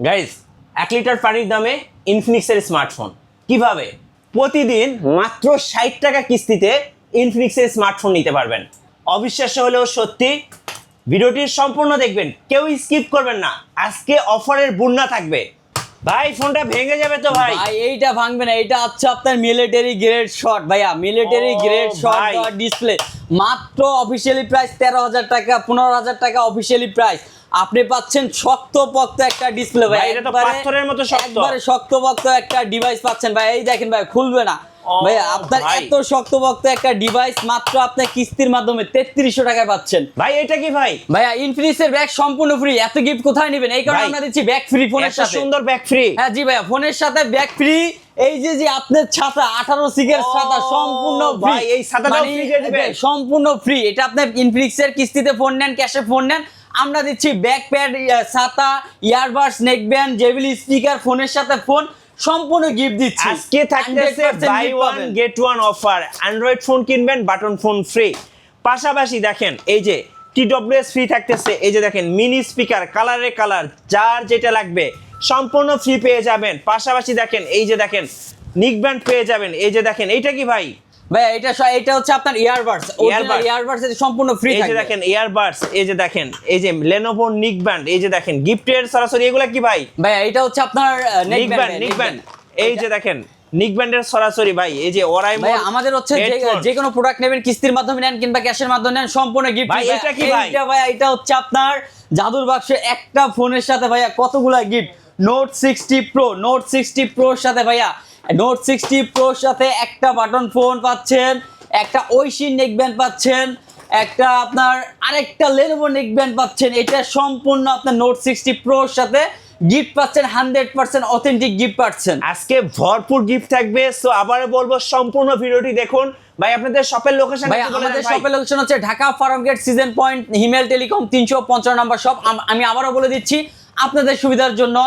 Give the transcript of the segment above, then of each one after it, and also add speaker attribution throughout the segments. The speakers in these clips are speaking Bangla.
Speaker 1: গাইস 1 লিটার পানির দামে ইনফিনিক্সের স্মার্টফোন কিভাবে প্রতিদিন মাত্র 60 টাকা কিস্তিতে ইনফিনিক্সের স্মার্টফোন নিতে পারবেন। অবিশ্বাস্য হলেও সত্যি, ভিডিওটির সম্পূর্ণ দেখবেন, কেউ স্কিপ করবেন না। আজকে অফারের বন্যা থাকবে। ভাই ফোনটা ভেঙে যাবে তো ভাই?
Speaker 2: ভাই এইটা ভাঙবে না, এটা হচ্ছে আপনার মিলিটারি গ্রেড শট ভাইয়া, মিলিটারি গ্রেড শট ডিসপ্লে। মাত্র অফিশিয়ালি প্রাইস 13,000 টাকা, 15,000 টাকা অফিশিয়ালি প্রাইস। আপনি পাচ্ছেন শক্তপোক্ত একটা ডিসপ্লে ভাই,
Speaker 1: এটা তো পাথরের মতো শক্ত,
Speaker 2: একবারে শক্তপোক্ত একটা ডিভাইস পাচ্ছেন ভাই। এই দেখেন ভাই, খুলবে না ভাই। আপনার এত শক্তপোক্ত একটা ডিভাইস মাত্র আপনি কিস্তির মাধ্যমে 3300 টাকায় পাচ্ছেন
Speaker 1: ভাই। এটা কি ভাই?
Speaker 2: ভাইয়া ইনফিনিক্সের ব্যাগ সম্পূর্ণ ফ্রি। এত গিফট কোথায় নেবেন? এই কারণে আমরা দিচ্ছি ব্যাগ ফ্রি ফোনের সাথে।
Speaker 1: সুন্দর ব্যাগ ফ্রি।
Speaker 2: হ্যাঁ জি ভাইয়া, ফোনের সাথে ব্যাগ ফ্রি। এই যে আপনার ছাতা 18 সিগের ছাতা সম্পূর্ণ ফ্রি।
Speaker 1: এই ছাতাটাও ফ্রি দিয়ে দিবেন?
Speaker 2: সম্পূর্ণ ফ্রি। এটা আপনি ইনফিনিক্সের কিস্তিতে ফোন নেন, ক্যাশে ফোন নেন, আমরা দিচ্ছি ব্যাগ প্যাড, ছাতা, ইয়ারবাডস, নেকব্যান্ড, জেবিএল স্পিকার, ফোনের সাথে ফোন সম্পূর্ণ গিফট দিচ্ছি।
Speaker 1: আজকে থাকতেছে buy one get one offer. Android phone কিনবেন, বাটন ফোন ফ্রি। পাশাপাশি দেখেন এই যে TWS ফ্রি থাকতেছে। এই যে দেখেন মিনি স্পিকার, কালারে কালার, যার যেটা লাগবে সম্পূর্ণ ফ্রি পেয়ে যাবেন। পাশাপাশি দেখেন এই যে দেখেন নিকব্যান্ড পেয়ে যাবেন। এই যে দেখেন এইটা কি ভাই?
Speaker 2: ভাই এটা হচ্ছে আপনার ইয়ারবাডস, ইয়ারবাডস এটা সম্পূর্ণ ফ্রি।
Speaker 1: এই যে দেখেন ইয়ারবাডস, এই যে দেখেন এই যে Lenovo নিকব্যান্ড, এই যে দেখেন গিফটের সরাসরি। এগুলা কি ভাই?
Speaker 2: ভাই এটা হচ্ছে আপনার
Speaker 1: নিকব্যান্ড। এই যে দেখেন নিকব্যান্ডের সরাসরি ভাই। এই যে ওরাইমো
Speaker 2: ভাই আমাদের হচ্ছে যে কোনো প্রোডাক্ট নেবেন, কিস্তির মাধ্যমে নেন কিংবা ক্যাশের মাধ্যমে নেন, সম্পূর্ণ গিফট
Speaker 1: ভাই। এটা কি ভাই?
Speaker 2: এটা হচ্ছে আপনার জাদুর বাক্সে একটা ফোনের সাথে ভাইয়া কতগুলা গিফট। নোট 60 প্রো, নোট 60 প্রোর সাথে ভাইয়া, নোট 60 প্রোর সাথে একটা বাটন ফোন পাচ্ছেন, একটা ঐশী নেকব্যান্ড পাচ্ছেন, একটা আপনার আরেকটা Lenovo নেকব্যান্ড পাচ্ছেন। এটা সম্পূর্ণ আপনার নোট 60 প্রোর সাথে গিফট পাচ্ছেন, 100% অথেন্টিক গিফট পাচ্ছেন।
Speaker 1: আজকে ভরপুর গিফট থাকবে। সো আবারও বলবো সম্পূর্ণ ভিডিওটি দেখুন। ভাই আপনাদের শপের লোকেশন?
Speaker 2: ভাই আমাদের শপের লোকেশন হচ্ছে ঢাকা ফার্মগেট, সিজন পয়েন্ট, হিমেল টেলিকম, 355 নম্বর শপ। আমি আবারও বলে দিচ্ছি আপনাদের সুবিধার জন্য,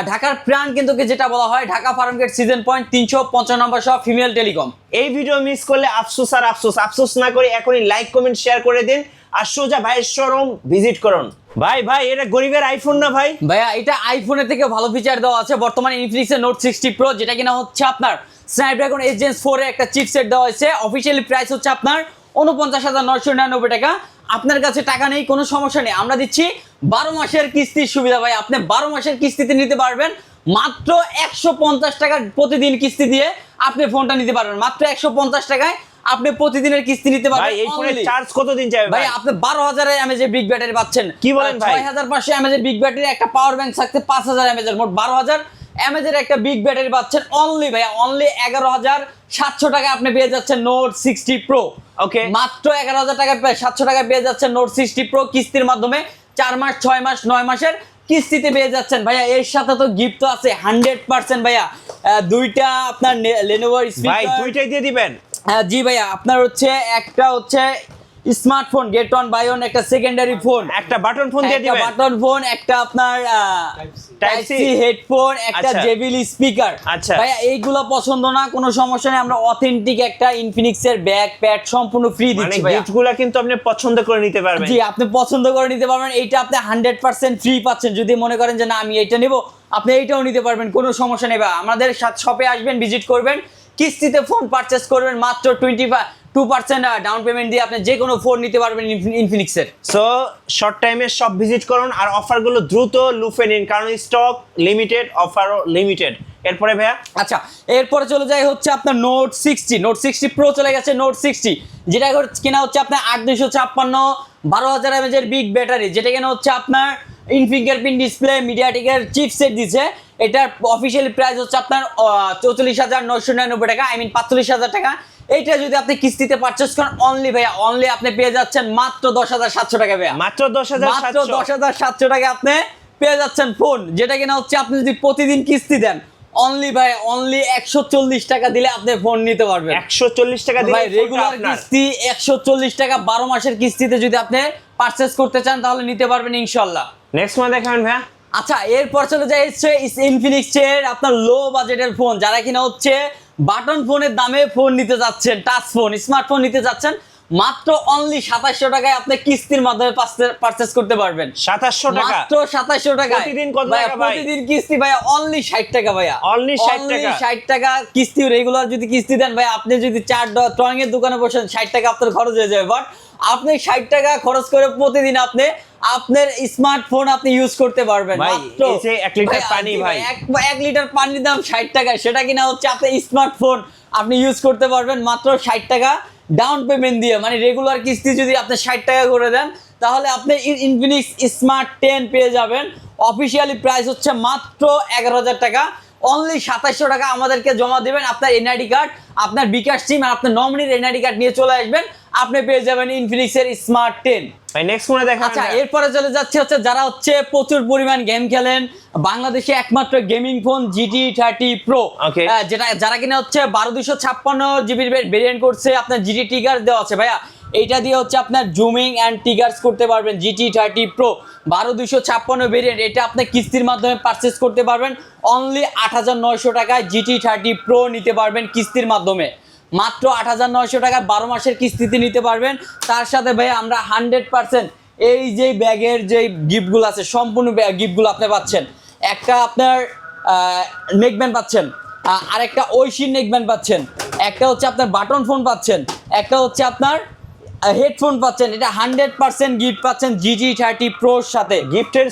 Speaker 2: ঢাকার প্রাণ কিন্তু যেটা বলা হয়, ঢাকা ফার্মগেট, সিজন পয়েন্ট, 355 নম্বর শপ, হিমেল টেলিকম।
Speaker 1: এই ভিডিও মিস করলে আফসোস আর আফসোস। আফসোস না করে এখনই লাইক কমেন্ট শেয়ার করে দিন আর সোজা ভাইয়ের শোরুম ভিজিট করুন। ভাই এটা গরিবের আইফোন না ভাই?
Speaker 2: ভাইয়া এটা আইফোনের থেকে ভালো ফিচার দেওয়া আছে বর্তমানে ইনফিনিক্সের নোট 60 প্রো, যেটা কিনা হচ্ছে আপনার স্ন্যাপড্রাগন 8 Gen 4 এর একটা চিপসেট দেওয়া হয়েছে। অফিশিয়ালি প্রাইস হচ্ছে আপনার 49,999 টাকা। আপনার কাছে টাকা নেই, কোনো সমস্যা নেই, আমরা দিচ্ছি 12 মাসের কিস্তির সুবিধা। ভাই আপনি 12 মাসের কিস্তিতে নিতে পারবেন। মাত্র 150 টাকা প্রতিদিন কিস্তি দিয়ে আপনি ফোনটা নিতে পারবেন। মাত্র 150 টাকায় আপনি প্রতিদিনের কিস্তি নিতে পারবেন।
Speaker 1: ভাই এই ফোনের চার্জ কতদিন যাবে
Speaker 2: ভাই? আপনি 12,000 mAh এর বিগ ব্যাটারি পাচ্ছেন।
Speaker 1: কি বলেন ভাই?
Speaker 2: 6500 mAh এর বিগ ব্যাটারি, একটা পাওয়ার ব্যাংক থাকতে 5000 mAh এর, মোট 12,000 mAh এর একটা বিগ ব্যাটারি পাচ্ছেন। অনলি ভাইয়া অনলি 11,700 টাকা আপনি পেয়ে যাচ্ছেন নোট 60 প্রো।
Speaker 1: ওকে,
Speaker 2: মাত্র 11,000 টাকা 700 টাকা পেয়ে যাচ্ছেন নোট 60 প্রো কিস্তির মাধ্যমে। 4 মাস, 6 মাস, 9 মাসের কিস্তিতে পেয়ে যাচ্ছেন ভাইয়া। এর সাথে তো গিফট তো আছে 100% ভাইয়া। দুইটা আপনার Lenovo স্পিকার।
Speaker 1: ভাই দুইটাই দিয়ে দিবেন?
Speaker 2: হ্যাঁ জি ভাইয়া, আপনার হচ্ছে একটা হচ্ছে smartphone get one buy one, একটা সেকেন্ডারি ফোন,
Speaker 1: একটা বাটন ফোন দিয়ে দিবেন,
Speaker 2: বাটন ফোন, একটা আপনার টাইপ সি হেডফোন, একটা জেবিএল স্পিকার।
Speaker 1: আচ্ছা
Speaker 2: ভাইয়া এইগুলো পছন্দ না, কোনো সমস্যা নেই, আমরা অথেন্টিক একটা ইনফিনিক্সের ব্যাগ প্যাড সম্পূর্ণ ফ্রি দিচ্ছি ভাইয়া।
Speaker 1: গিফটগুলো কিন্তু আপনি পছন্দ করে নিতে পারবেন।
Speaker 2: জি আপনি পছন্দ করে নিতে পারবেন। এইটা আপনি 100% ফ্রি পাচ্ছেন। যদি মনে করেন যে না আমি এইটা নেব, আপনি এইটাও নিতে পারবেন, কোনো সমস্যা নেই ভাই। আমাদের শপে আসবেন, ভিজিট করবেন, কিস্তিতে ফোন পারচেজ করবেন, মাত্র 22% ডাউন পেমেন্ট দিয়ে আপনি যে কোনো ফোন নিতে পারবেন ইনফিনিক্সের।
Speaker 1: সো শর্ট টাইমে সব ভিজিট করুন আর অফারগুলো দ্রুত লুফে নিন, কারণ স্টক লিমিটেড, অফারও লিমিটেড। এরপরে ভাইয়া?
Speaker 2: আচ্ছা এরপরে চলে যায় হচ্ছে আপনার নোট 60 প্রো চলে গেছে। নোট 60 যেটা কিনা হচ্ছে আপনার 8256 12,000 mAh এর বিগ ব্যাটারি, যেটা কিনা হচ্ছে আপনার ফিঙ্গারপ্রিন্ট ডিসপ্লে, মিডিয়াটেকের চিপসেট দিচ্ছে। এটার অফিশিয়ালি প্রাইস হচ্ছে আপনার 44,999 টাকা, 45,000 টাকা। এইটা যদি আপনি কিস্তিতে পারচেজ করেন অনলি ভাইয়া অনলি আপনি পেয়ে যাচ্ছেন মাত্র 10,700 টাকা ভাইয়া।
Speaker 1: মাত্র 10,700
Speaker 2: টাকা আপনি পেয়ে যাচ্ছেন ফোন, যেটা কিনা হচ্ছে আপনি যদি প্রতিদিন কিস্তি দেন অনলি ভাই অনলি 140 টাকা দিলে আপনি ফোন নিতে পারবেন।
Speaker 1: 140 টাকা দিলে
Speaker 2: ভাই রেগুলার কিস্তি 140 টাকা 12 মাসের কিস্তিতে যদি আপনি পারচেজ করতে চান তাহলে নিতে পারবেন ইনশাআল্লাহ।
Speaker 1: নেক্সট মান্থ দেখাবেন ভাইয়া।
Speaker 2: আচ্ছা এরপর চলে যায় হচ্ছে ইনফিনিক্সের আপনার লো বাজেটের ফোন, যারা কিনা হচ্ছে বাটন ফোনের দামে ফোন নিতে যাচ্ছেন, টাচ ফোন, স্মার্টফোন নিতে যাচ্ছেন, মাত্র অনলি 2700 টাকায় আপনি কিস্তির মাধ্যমে পারচেজ করতে পারবেন।
Speaker 1: 2700 টাকা
Speaker 2: মাত্র 2700 টাকা।
Speaker 1: প্রতিদিন কত টাকা ভাই?
Speaker 2: প্রতিদিন কিস্তি ভাইয়া অনলি 60 টাকা ভাইয়া।
Speaker 1: Only 60 টাকা।
Speaker 2: 60 টাকা কিস্তি, রেগুলার যদি কিস্তি দেন ভাই, আপনি যদি 4 ট্রয়িং এর দোকানে বসেন 60 টাকা আপনার খরচ হয়ে যাবে। বাট আপনি 60 টাকা খরচ করে প্রতিদিন আপনি আপনার স্মার্টফোন আপনি ইউজ করতে পারবেন।
Speaker 1: ভাই,
Speaker 2: মাত্র
Speaker 1: এই যে 1 লিটার পানি ভাই,
Speaker 2: 1 লিটার পানির দাম 60 টাকা, সেটা কিনা হচ্ছে আপনার স্মার্টফোন আপনি ইউজ করতে পারবেন মাত্র 60 টাকা ডাউন পেমেন্ট দিয়ে। মানে রেগুলার কিস্তি যদি আপনি 60 টাকা করে দেন, তাহলে আপনি ইনফিনিক্স স্মার্ট 10 পেয়ে যাবেন। অফিসিয়ালি প্রাইস হচ্ছে মাত্র 11,000 টাকা। অনলি 2700 টাকা আমাদেরকে জমা দিবেন, আপনার এনআইডি কার্ড, আপনার বিকাশ সিম আর আপনার নমিনির এনআইডি কার্ড নিয়ে চলে আসবেন, আপনি পেয়ে যাবেন ইনফিনিক্সের স্মার্ট 10।
Speaker 1: ভাই নেক্সট ফোনে দেখান।
Speaker 2: আচ্ছা, এরপরে চলে যাচ্ছে হচ্ছে যারা হচ্ছে প্রচুর পরিমাণ গেম খেলেন, বাংলাদেশে একমাত্র gaming phone GT 30 Pro,
Speaker 1: Okay.
Speaker 2: যারা কিনা হচ্ছে 12256 জিবির ভেরিয়েন্ট করছে, আপনার GT ট্রিগার দেওয়া আছে ভাইয়া। এইটা দিয়ে হচ্ছে আপনার জুমিং অ্যান্ড ট্রিগার্স করতে পারবেন। GT 30 Pro 12256 ভেরিয়েন্ট, এটা আপনি কিস্তির মাধ্যমে পারচেজ করতে পারবেন অনলি 8900 টাকায়। GT 30 Pro নিতে পারবেন কিস্তির মাধ্যমে মাত্র 8900 টাকা, 12 মাসের কিস্তিতে নিতে পারবেন। তার সাথে ভাই আমরা 100% এই যে ব্যাগের যে গিফটগুলো আছে, সম্পূর্ণ গিফটগুলো আপনি পাচ্ছেন। একটা আপনার নেকব্যান্ড পাচ্ছেন, আরেকটা ঐশীর নেকব্যান্ড পাচ্ছেন, একটা হচ্ছে আপনার বাটন ফোন পাচ্ছেন, একটা হচ্ছে আপনার হেডফোন পাচ্ছেন। এটা 100% গিফট পাচ্ছেন GT 30 Proর সাথে।
Speaker 1: গিফটের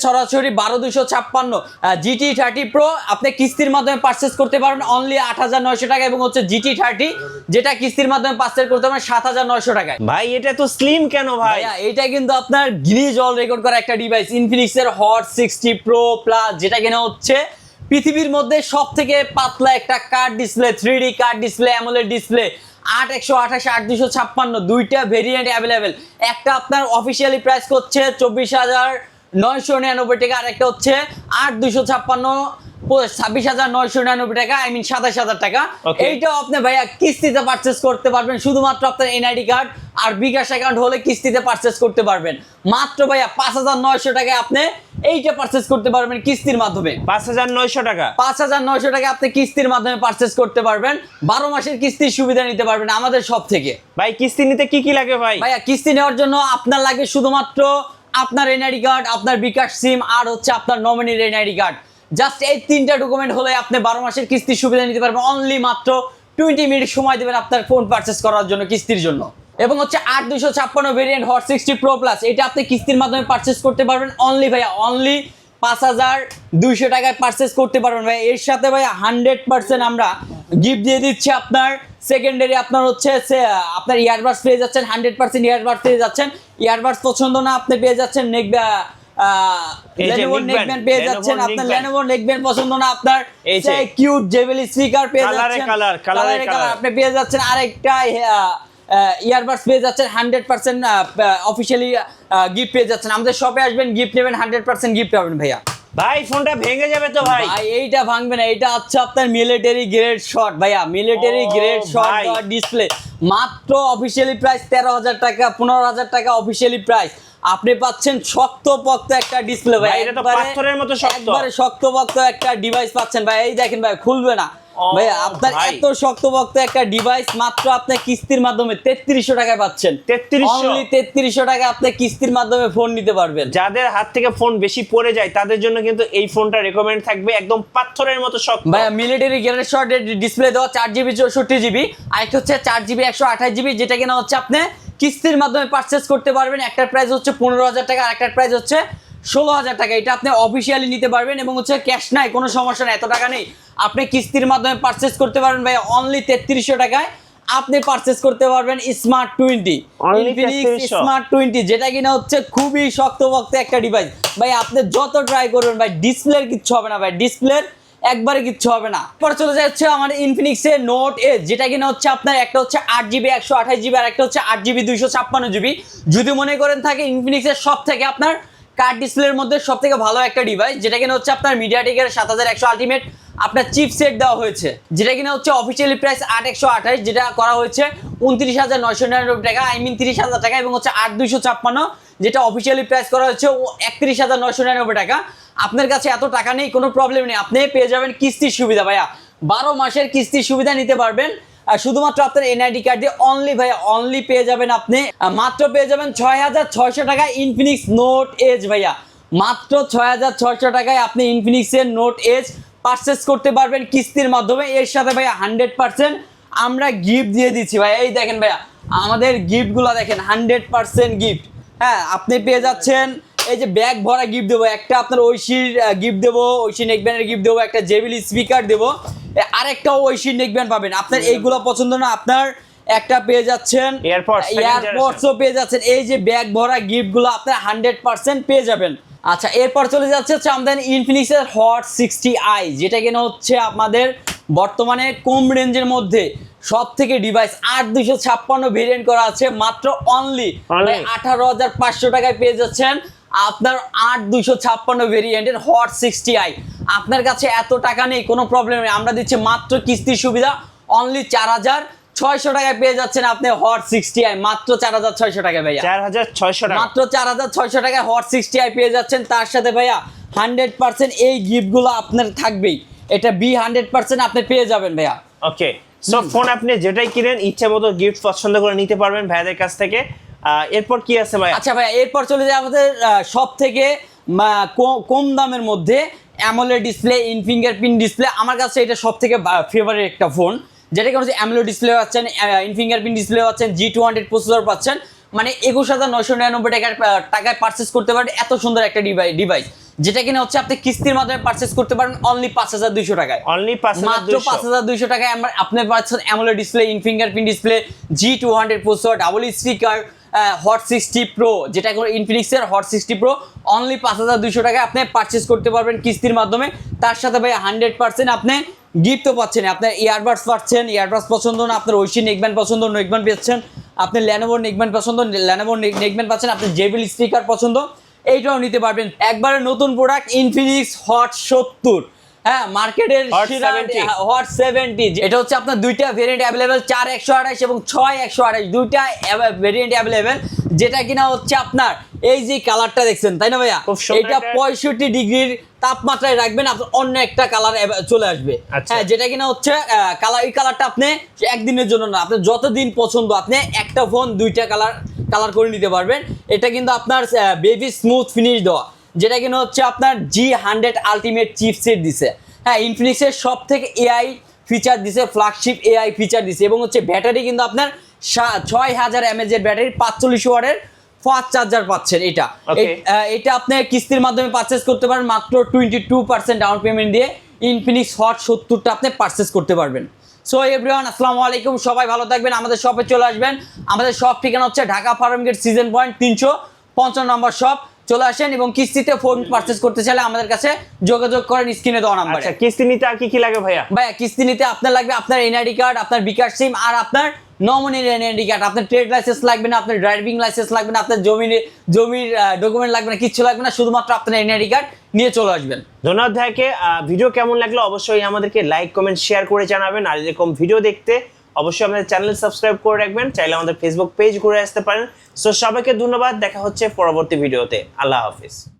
Speaker 1: সরাসরি
Speaker 2: 12256 GT 30 Pro আপনি কিস্তির মাধ্যমে পারচেজ করতে পারবেন অনলি 8900 টাকা, এবং হচ্ছে GT 30 যেটা কিস্তির মাধ্যমে পারচেজ করতে পারবেন 7900 টাকায়।
Speaker 1: ভাই এটা তো স্লিম কেন ভাই?
Speaker 2: ভাইয়া এটা কিন্তু আপনার গিনিজ ওয়ার্ল্ড রেকর্ড করা একটা ডিভাইস, ইনফিনিক্সের হট 60 Pro প্লাস, যেটা কিনা হচ্ছে পৃথিবীর মধ্যে সবথেকে পাতলা একটা card display, 3D card display, AMOLED display. 8128 8256 দুইটা ভেরিয়েন্ট অ্যাভেলেবেল। একটা আপনার অফিসিয়ালি প্রাইস করছে 24,999 টাকা, আর একটা হচ্ছে 8256 26,999 টাকা, 27,000 টাকা।
Speaker 1: Okay.
Speaker 2: এইটাও আপনি ভাইয়া কিস্তিতে পারচেজ করতে পারবেন, শুধুমাত্র আপনার এনআইডি কার্ড আর বিকাশ অ্যাকাউন্ট হলে কিস্তিতে পারচেজ করতে পারবেন। মাত্র ভাইয়া 5,900 টাকায় আপনি এইটা পারচেজ করতে পারবেন কিস্তির মাধ্যমে।
Speaker 1: 5,900 টাকা
Speaker 2: 5,900 টাকা আপনি কিস্তির মাধ্যমে পারচেজ করতে পারবেন, 12 মাসের কিস্তির সুবিধা নিতে পারবেন আমাদের সব থেকে।
Speaker 1: ভাই কিস্তি নিতে কি কি লাগে ভাই?
Speaker 2: ভাইয়া কিস্তি নেওয়ার জন্য আপনার লাগে শুধুমাত্র আপনার এনআইডি কার্ড, আপনার বিকাশ সিম আর হচ্ছে আপনার নমিনির এনআইডি কার্ড। জাস্ট এই 3টা ডকুমেন্ট হলে আপনি 12 মাসের কিস্তির সুবিধা নিতে পারবেন। অনলি মাত্র 20 মিনিট সময় দেবেন আপনার ফোন পারচেজ করার জন্য কিস্তির জন্য। এবং হচ্ছে 8256 ভেরিয়েন্ট হট 60 Pro প্লাস, এটা আপনি কিস্তির মাধ্যমে পারচেজ করতে পারবেন অনলি ভাইয়া অনলি 5200 টাকায় পারচেজ করতে পারবেন ভাই। এর সাথে ভাই 100% আমরা গিফট দিয়ে দিচ্ছি আপনার সেকেন্ডারি, আপনার হচ্ছে আপনার ইয়ারবাডস পেয়ে যাচ্ছেন, 100% ইয়ারবাডস পেয়ে যাচ্ছেন। ইয়ারবাডস পছন্দ না আপনি পেয়ে যাচ্ছেন Lenovo নেকব্যান্ড পেয়ে যাচ্ছেন, আপনার Lenovo নেকব্যান্ড পছন্দ না আপনার কিউট জেবেল স্পিকার পেয়ে যাচ্ছেন, কালারে কালার আপনি পেয়ে যাচ্ছেন। আরেকটা ইয়ারবাডস পেয়ে যাচ্ছেন 100% অফিশিয়ালি গিফট পেয়ে যাচ্ছেন। আমাদের শপে আসবেন, গিফট নেবেন, 100% গিফট পাবেন ভাইয়া।
Speaker 1: ভাই ফোনটা ভেঙে যাবে তো ভাই?
Speaker 2: ভাই এইটা ভাঙবে না, এটা হচ্ছে আপনার মিলিটারি গ্রেড শট ভাইয়া, মিলিটারি গ্রেড শট ডিসপ্লে। মাত্র অফিশিয়ালি প্রাইস 13,000 টাকা, 15,000 টাকা অফিশিয়ালি প্রাইস। আপনি পাচ্ছেন শক্তপোক্ত একটা ডিসপ্লে ভাই,
Speaker 1: এটা তো পাথরের মতো শক্ত,
Speaker 2: একবারে শক্তপোক্ত একটা ডিভাইস পাচ্ছেন ভাই। এই দেখেন ভাই, খুলবে না ভাই, আপনার এত শক্তপোক্ত একটা ডিভাইস মাত্র আপনি কিস্তির মাধ্যমে 3300 টাকায় পাচ্ছেন। 3300 টাকা আপনি কিস্তির মাধ্যমে ফোন নিতে পারবেন।
Speaker 1: যাদের হাত থেকে ফোন বেশি পড়ে যায় তাদের জন্য কিন্তু এই ফোনটা রেকমেন্ড থাকবে, একদম পাথরের মতো শক্ত
Speaker 2: ভাই। মিলিটারি গ্রেড শট ডিসপ্লে দেওয়া, 4GB 64GB, আরেকটা হচ্ছে 4GB 128GB, যেটা কিনা হচ্ছে আপনি কিস্তির মাধ্যমে পারচেজ করতে পারবেন। একটার প্রাইস হচ্ছে 15,000 টাকা, আরেকটার প্রাইস হচ্ছে 16,000 টাকা। এটা আপনি অফিসিয়ালি নিতে পারবেন, এবং হচ্ছে ক্যাশ নাই, কোনো সমস্যা নেই, এত টাকা নেই, আপনি কিস্তির মাধ্যমে পারচেজ করতে পারবেন ভাই। অনলি 3300 টাকায় আপনি পারচেজ করতে পারবেন স্মার্ট 20, ইনফিনিক্স স্মার্ট 20, যেটা কিনা হচ্ছে খুবই শক্তপোক্ত একটা ডিভাইস ভাই। আপনি যত ট্রাই করবেন ভাই, ডিসপ্লের কিচ্ছু হবে না ভাই, ডিসপ্লের একবারে কিচ্ছু হবে না। পরে চলে যাচ্ছে আমাদের ইনফিনিক্সের নোট এ, যেটা কিনা হচ্ছে আপনার একটা হচ্ছে 8GB 128GB, আর একটা হচ্ছে 8GB 256GB। যদি মনে করেন থাকে ইনফিনিক্সের সব থেকে আপনার কার্ড ডিসপ্লের মধ্যে সব থেকে ভালো একটা ডিভাইস, যেটা কিনা হচ্ছে আপনার মিডিয়াটেকের 7100 আলটিমেট আপনার চিপসেট দেওয়া হয়েছে, যেটা কিনা হচ্ছে অফিসিয়ালি প্রাইস 8128, যেটা করা হয়েছে 29,999 টাকা, 30,000 টাকা, এবং হচ্ছে 8256 যেটা অফিসিয়ালি প্রাইস করা হয়েছে 31,999 টাকা। আপনার কাছে এত টাকা নেই, কোনো প্রবলেম নেই, আপনি পেয়ে যাবেন কিস্তির সুবিধা ভাইয়া। 12 মাসের কিস্তির সুবিধা নিতে পারবেন শুধুমাত্র আপনার এনআইডি কার্ড দিয়ে অনলি পেয়ে যাবেন আপনি মাত্র পেয়ে যাবেন 6,600 টাকায় ইনফিনিক্স নোট এজ ভাইয়া। মাত্র 6,600 টাকায় আপনি ইনফিনিক্সের নোট এজ পারচেস করতে পারবেন কিস্তির মাধ্যমে। এর সাথে ভাইয়া 100% আমরা গিফট দিয়ে দিচ্ছি ভাইয়া। এই দেখেন ভাইয়া আমাদের গিফটগুলো দেখেন 100% গিফট। হ্যাঁ, আপনি পেয়ে যাচ্ছেন এই যে ব্যাগ ভরা গিফট দেবো, একটা আপনার ঐশীর গিফট দেবো, ঐশী নেকব্যান্ডের গিফট দেবো, একটা জেবিএল স্পিকার দেবো, আরেকটাও ঐশী নেকব্যান্ড পাবেন। আপনার এইগুলো পছন্দ না, আপনার একটা পেয়ে যাচ্ছেন এয়ারপডসও পেয়ে যাচ্ছেন। এই যে ব্যাগ ভরা গিফটগুলো আপনার 100% পেয়ে যাবেন। আচ্ছা, এরপর চলে যাচ্ছে আমাদের ইনফিনিক্সের হট 60i, যেটা কিনা হচ্ছে আমাদের বর্তমানে কম রেঞ্জের মধ্যে সব থেকে ডিভাইস 8256 ভেরিয়েন্ট করা আছে মাত্র অনলি 18,500 টাকায় পেয়ে যাচ্ছেন আপনার 8256 ভেরিয়েন্টের হট 60i। আপনার কাছে এত টাকা নেই, কোনো প্রবলেম নেই, আমরা দিচ্ছি মাত্র কিস্তির সুবিধা অনলি 4,600 টাকায় পেয়ে যাচ্ছেন আপনি হট 60i মাত্র 4,600 টাকায় ভাইয়া।
Speaker 1: 4,600 টাকা
Speaker 2: মাত্র 4,600 টাকায় হট 60i পেয়ে যাচ্ছেন। তার সাথে ভাইয়া 100% এই গিফটগুলো আপনার থাকবেই, এটা 100% আপনি পেয়ে যাবেন ভাইয়া।
Speaker 1: ওকে, সো ফোন আপনি যেটাই কিনেন ইচ্ছা মতো গিফট পছন্দ করে নিতে পারবেন ভাইয়াদের কাছ থেকে। এরপর কি আছে ভাই?
Speaker 2: আচ্ছা ভাইয়া, এরপর চলে যায় আমাদের সব থেকে কম দামের মধ্যে AMOLED display, in fingerprint display. আমার কাছে এটা সব থেকে ফেভারিট একটা ফোন, যেটাকে হচ্ছে অ্যামোলেড ডিসপ্লে পাচ্ছেন, ইন ফিঙ্গারপ্রিন্ট ডিসপ্লে পাচ্ছেন, G200 প্রসেসর পাচ্ছেন, মানে 21,999 টাকায় পারচেস করতে পারেন এত সুন্দর একটা ডিভাইস, যেটা কিনা হচ্ছে আপনি কিস্তির মাধ্যমে পারচেস করতে পারেন অনলি 5,200 টাকায়।
Speaker 1: অনলি
Speaker 2: মাত্র 5,200 টাকায় আপনি পাচ্ছেন AMOLED display, in fingerprint display, G200 processor, double speaker, hot 60 pro, যেটা এখন ইনফিনিক্সের হট 60 প্রো অনলি 5,200 টাকায় আপনি পারচেস করতে পারবেন কিস্তির মাধ্যমে। তার সাথে ভাই 100% আপনি গিফটও পাচ্ছেন, আপনার ইয়ারবাডস পাচ্ছেন, ইয়ারবাডস পছন্দ না আপনার ঐশী নেকব্যান্ড পছন্দ, নেকব্যান্ড পাচ্ছেন, আপনি ল্যানোভোর নেকব্যান্ড পছন্দ, ল্যানোভোর নেকব্যান্ড পাচ্ছেন, আপনি জেবিএল স্পিকার পছন্দ, এইটাও নিতে পারবেন। একবারে নতুন প্রোডাক্ট ইনফিনিক্স হট 70, হ্যাঁ মার্কেটের হট 70, এটা হচ্ছে আপনার দুইটা ভেরিয়েন্ট অ্যাভেলেবেল, 4,128 এবং 6,128, দুইটা ভেরিয়েন্ট অ্যাভেলেবেল, যেটা কিনা হচ্ছে আপনার এই যে কালারটা দেখছেন তাই না ভাইয়া, এটা 65 ডিগ্রির তাপমাত্রায় রাখবেন আপনার অন্য একটা কালার চলে আসবে। হ্যাঁ, যেটা কিনা হচ্ছে এই কালারটা আপনি একদিনের জন্য না, আপনার যতদিন পছন্দ আপনি একটা ফোন দুইটা কালার করে নিতে পারবেন। এটা কিন্তু আপনার বেবি স্মুথ ফিনিশ দেওয়া, যেটা কিনা হচ্ছে আপনার G100 আলটিমেট চিপসেট দিছে। হ্যাঁ, ইনফিনিক্সের সব থেকে এআই ফিচার দিছে, ফ্ল্যাগশিপ এআই ফিচার দিছে, এবং হচ্ছে ব্যাটারি কিন্তু আপনার 6,000 mAh এর ব্যাটারি, 45 ওয়াটের ফাস্ট চার্জার পাচ্ছেন। এটা আপনি কিস্তির মাধ্যমে পারচেস করতে পারেন মাত্র 22% ডাউন পেমেন্ট দিয়ে ইনফিনিক্স হট 70টা আপনি পারচেস করতে পারবেন। সো এভরিওয়ান, আসসালামু আলাইকুম, সবাই ভালো থাকবেন, আমাদের শপে চলে আসবেন। আমাদের শপ ঠিকানা হচ্ছে ঢাকা ফার্মগেট সিজন পয়েন্ট 355 নম্বর শপ, চলে আসেন এবং কিস্তিতে ফোন পারচেস করতে চাইলে আমাদের কাছে যোগাযোগ করেন স্ক্রিনে দেওয়া নাম্বারে।
Speaker 1: আচ্ছা, কিস্তি নিতে আর কি লাগবে ভাইয়া?
Speaker 2: কিস্তি নিতে আপনার লাগবে আপনার এনআইডি কার্ড, আপনার বিকাশ সিম, আর আপনার নমিনির এনআইডি কার্ড। আপনার ট্রেড লাইসেন্স লাগবে না, আপনার ড্রাইভিং লাইসেন্স লাগবে না, আপনার জমির ডকুমেন্ট লাগবে না, কিচ্ছু লাগবে না, শুধুমাত্র আপনার এনআইডি কার্ড নিয়ে চলে আসবেন।
Speaker 1: ধন্যবাদ ভাইকে। ভিডিও কেমন লাগলো অবশ্যই আমাদেরকে লাইক, কমেন্ট, শেয়ার করে জানাবেন। আর এরকম ভিডিও দেখতে অবশ্যই আমাদের চ্যানেল সাবস্ক্রাইব করে রাখবেন, চাইলে আমাদের ফেসবুক পেজ ঘুরে আসতে পারেন। সো সবাইকে ধন্যবাদ, দেখা হচ্ছে পরবর্তী ভিডিওতে। আল্লাহ হাফিজ।